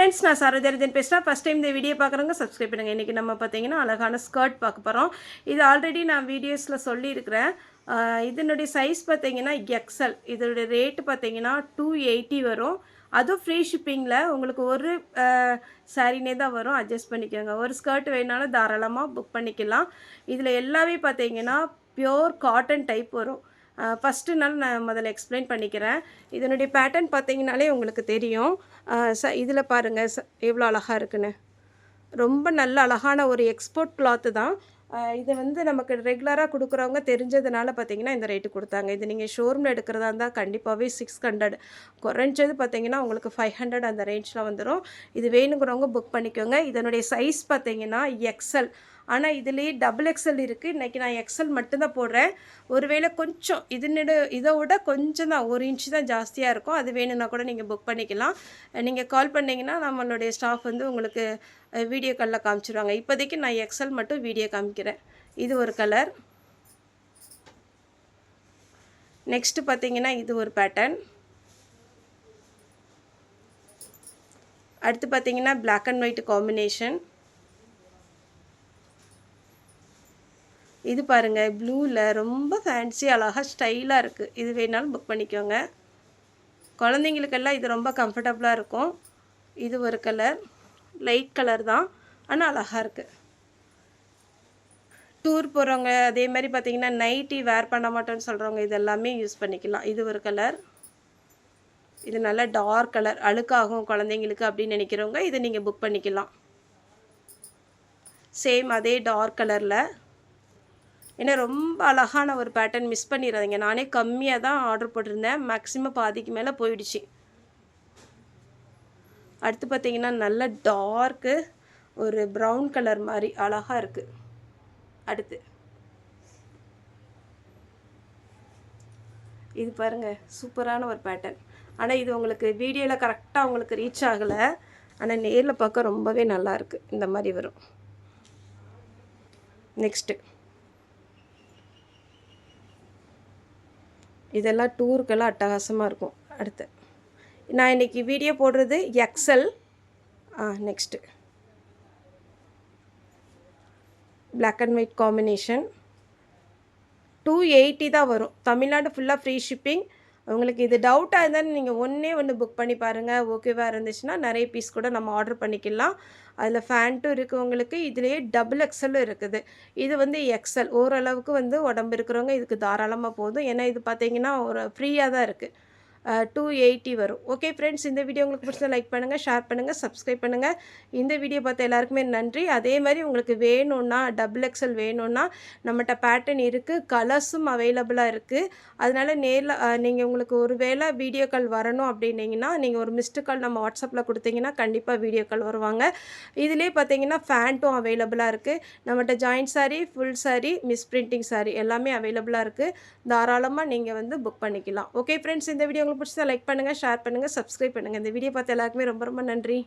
Friends, நான் சரோஜரஜன் பேசுகிறேன். First time இந்த வீடியோ பார்க்குறவங்க சப்ஸ்கிரைப் பண்ணுங்கள். இன்றைக்கி நம்ம பார்த்தீங்கன்னா அழகான ஸ்கர்ட் பார்க்க போகிறோம். இது ஆல்ரெடி நான் வீடியோஸில் சொல்லியிருக்கிறேன். இதனுடைய சைஸ் பார்த்தீங்கன்னா எக்ஸல். இதோடைய ரேட்டு பார்த்தீங்கன்னா 280 வரும். அதுவும் ஃப்ரீ ஷிப்பிங்கில் உங்களுக்கு ஒரு சாரீனே தான் வரும். அட்ஜஸ்ட் பண்ணிக்கோங்க. ஒரு ஸ்கர்ட் வேணாலும் தாராளமாக புக் பண்ணிக்கலாம். இதில் எல்லாமே பார்த்தீங்கன்னா பியோர் காட்டன் டைப் வரும். ஃபஸ்ட்டு நாள் நான் முதல்ல எக்ஸ்பிளைன் பண்ணிக்கிறேன். இதனுடைய பேட்டர்ன் பார்த்தீங்கனாலே உங்களுக்கு தெரியும். இதில் பாருங்கள் எவ்வளோ அழகாக இருக்குன்னு. ரொம்ப நல்ல அழகான ஒரு எக்ஸ்போர்ட் கிளாத்து தான். இதை வந்து நமக்கு ரெகுலராக கொடுக்குறவங்க தெரிஞ்சதுனால பார்த்தீங்கன்னா இந்த ரேட்டு கொடுத்தாங்க. இது நீங்கள் ஷோரூமில் எடுக்கிறதா இருந்தால் கண்டிப்பாகவே 600, குறைஞ்சது பார்த்தீங்கன்னா உங்களுக்கு 500 அந்த ரேஞ்சில் வந்துடும். இது வேணுங்கிறவங்க புக் பண்ணிக்கோங்க. இதனுடைய சைஸ் பார்த்தீங்கன்னா எக்ஸல். ஆனால் இதுலேயே டபுள் எக்ஸல் இருக்குது. இன்றைக்கி நான் எக்ஸல் மட்டும்தான் போடுறேன். ஒருவேளை கொஞ்சம் இதை விட கொஞ்சம் தான் 1 இன்ச்சு தான் ஜாஸ்தியாக இருக்கும். அது வேணும்னா கூட நீங்கள் புக் பண்ணிக்கலாம். நீங்கள் கால் பண்ணிங்கன்னா நம்மளுடைய ஸ்டாஃப் வந்து உங்களுக்கு வீடியோ காலில் காமிச்சிடுவாங்க. இப்போதைக்கு நான் எக்ஸல் மட்டும் வீடியோ காமிக்கிறேன். இது ஒரு கலர். நெக்ஸ்ட்டு பார்த்தீங்கன்னா இது ஒரு பேட்டர்ன். அடுத்து பார்த்தீங்கன்னா பிளாக் அண்ட் ஒயிட் காம்பினேஷன். இது பாருங்கள் ப்ளூவில் ரொம்ப ஃபேன்சி அழகாக ஸ்டைலாக இருக்குது. இது வேணாலும் புக் பண்ணிக்கோங்க. குழந்தைங்களுக்கெல்லாம் இது ரொம்ப கம்ஃபர்டபுளாக இருக்கும். இது ஒரு கலர், லைட் கலர் தான், ஆனால் அழகாக இருக்குது. டூர் போகிறவங்க அதே மாதிரி பார்த்திங்கன்னா நைட்டி வேர் பண்ண மாட்டோன்னு சொல்கிறவங்க இது எல்லாமே யூஸ் பண்ணிக்கலாம். இது ஒரு கலர். இது நல்லா டார்க் கலர், அழுக்காகும் குழந்தைங்களுக்கு அப்படின்னு நினைக்கிறவங்க இதை நீங்கள் புக் பண்ணிக்கலாம். சேம் அதே டார்க் கலரில். ஏன்னா ரொம்ப அழகான ஒரு பேட்டர்ன், மிஸ் பண்ணிடாதீங்க. நானே கம்மியாக தான் ஆர்டர் போட்டிருந்தேன். மேக்ஸிமம் பாதிக்கு மேலே போயிடுச்சு. அடுத்து பார்த்திங்கன்னா நல்ல டார்க்கு ஒரு ப்ரௌன் கலர் மாதிரி அழகாக இருக்குது. அடுத்து இது பாருங்கள் சூப்பரான ஒரு பேட்டர்ன். ஆனால் இது உங்களுக்கு வீடியோவில் கரெக்டாக உங்களுக்கு ரீச் ஆகலை. ஆனால் நேரில் பார்க்க ரொம்பவே நல்லாயிருக்கு. இந்த மாதிரி வரும். நெக்ஸ்ட்டு இதெல்லாம் டூருக்கெல்லாம் அட்டகாசமாக இருக்கும். அடுத்து நான் இன்றைக்கி வீடியோ போடுறது excel. Next black and white combination. 280 தான் வரும். தமிழ்நாடு ஃபுல்லாக ஃப்ரீ ஷிப்பிங். உங்களுக்கு இது டவுட்டாக இருந்தாலும் நீங்கள் ஒன்று புக் பண்ணி பாருங்கள். ஓகேவாக இருந்துச்சுன்னா நிறைய பீஸ் கூட நம்ம ஆர்டர் பண்ணிக்கலாம். அதில் ஃபேண்ட்டும் இருக்குது உங்களுக்கு. இதுலேயே டபுள் எக்ஸலும் இருக்குது. இது வந்து எக்ஸல். ஓரளவுக்கு வந்து உடம்பு இருக்கிறவங்க இதுக்கு தாராளமாக போதும். ஏன்னா இது பார்த்தீங்கன்னா ஒரு ஃப்ரீயாக தான் இருக்குது. 280 வரும். ஓகே ஃப்ரெண்ட்ஸ், இந்த வீடியோ உங்களுக்கு பிடிச்சா லைக் பண்ணுங்கள், ஷேர் பண்ணுங்கள், சப்ஸ்கிரைப் பண்ணுங்கள். இந்த வீடியோ பார்த்த எல்லாருக்குமே நன்றி. அதே மாதிரி உங்களுக்கு வேணும்னா டபுள் எக்ஸல் வேணும்னா நம்மகிட்ட பேட்டர்ன் இருக்குது, கலர்ஸும் அவைலபிளாக இருக்குது. அதனால் நேரில் நீங்கள் உங்களுக்கு ஒரு வேளை வீடியோ கால் வரணும் அப்படின்னீங்கன்னா நீங்கள் ஒரு மிஸ்டு கால் நம்ம வாட்ஸ்அப்பில் கொடுத்தீங்கன்னா கண்டிப்பாக வீடியோ கால் வருவாங்க. இதிலே பார்த்தீங்கன்னா ஃபேண்ட்டும் அவைலபிளாக இருக்குது. நம்மகிட்ட joint sari, full sari, miss printing sari எல்லாமே அவைலபிளாக இருக்குது. தாராளமாக நீங்கள் வந்து புக் பண்ணிக்கலாம். ஓகே ஃப்ரெண்ட்ஸ், இந்த வீடியோ உங்களுக்கு பிடிச்சதா லைக் பண்ணுங்கள், ஷேர் பண்ணுங்கள், சப்ஸ்கிரைப் பண்ணுங்கள். இந்த வீடியோ பார்த்த எல்லாருக்குமே ரொம்ப ரொம்ப நன்றி.